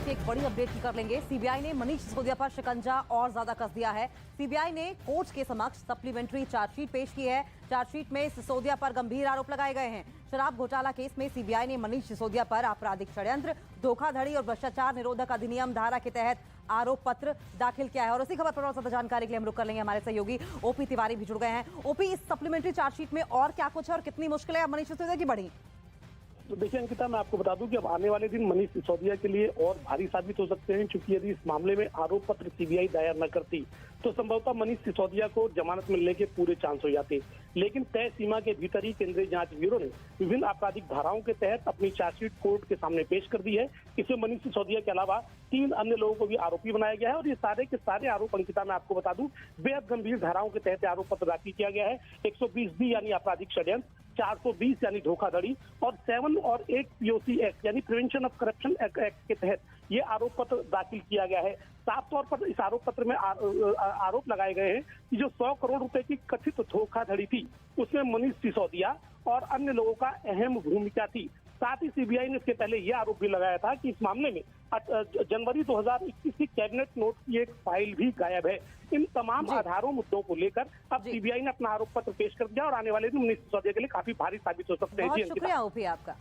की एक बड़ी अपडेट की कर लेंगे। सीबीआई ने मनीष सिसोदिया पर शिकंजा और ज्यादा कस दिया है। सीबीआई ने कोर्ट के समक्ष सप्लीमेंट्री चार्जशीट पेश की है। चार्जशीट में सिसोदिया पर गंभीर आरोप लगाए गए हैं। शराब घोटाला केस में सीबीआई ने मनीष सिसोदिया पर आपराधिक षड्यंत्र, धोखाधड़ी और भ्रष्टाचार निरोधक अधिनियम धारा के तहत आरोप पत्र दाखिल किया है। और इसी खबर पर और ज्यादा जानकारी के लिए हम रुक कर लेंगे, हमारे सहयोगी ओपी तिवारी भी जुड़ गए हैं। ओपी, इस सप्लीमेंट्री चार्जशीट में और क्या कुछ है और कितनी मुश्किलें मनीष सिसोदिया की बढ़ी? तो देखिए अंकिता, मैं आपको बता दूं कि अब आने वाले दिन मनीष सिसोदिया के लिए और भारी साबित हो सकते हैं, क्योंकि यदि इस मामले में आरोप पत्र सीबीआई दायर न करती तो संभवतः मनीष सिसोदिया को जमानत मिलने के पूरे चांस हो जाते। लेकिन तय सीमा के भीतर ही केंद्रीय जांच ब्यूरो ने विभिन्न आपराधिक धाराओं के तहत अपनी चार्जशीट कोर्ट के सामने पेश कर दी है। इसमें मनीष सिसोदिया के अलावा 3 अन्य लोगों को भी आरोपी बनाया गया है और ये सारे के सारे आरोप, अंकिता मैं आपको बता दूं, बेहद गंभीर धाराओं के तहत आरोप पत्र दाखिल किया गया है। 120B यानी आपराधिक षड्यंत्र, 420 यानी धोखाधड़ी और 7 और 8 POC एक्ट यानी प्रिवेंशन ऑफ करप्शन एक्ट के तहत ये आरोप पत्र दाखिल किया गया है। साफ तौर पर इस आरोप पत्र में आरोप लगाए गए हैं कि जो 100 करोड़ रुपए की कथित धोखाधड़ी थी उसमें मनीष सिसोदिया और अन्य लोगों का अहम भूमिका थी। साथ ही सीबीआई ने इसके पहले यह आरोप भी लगाया था कि इस मामले में जनवरी 2021 की कैबिनेट नोट की एक फाइल भी गायब है। इन तमाम आधारों मुद्दों को लेकर अब सीबीआई ने अपना आरोप पत्र पेश कर दिया और आने वाले दिन मनीष सिसोदिया के लिए काफी भारी साबित हो सकते हैं। बहुत शुक्रिया ओपी आपका।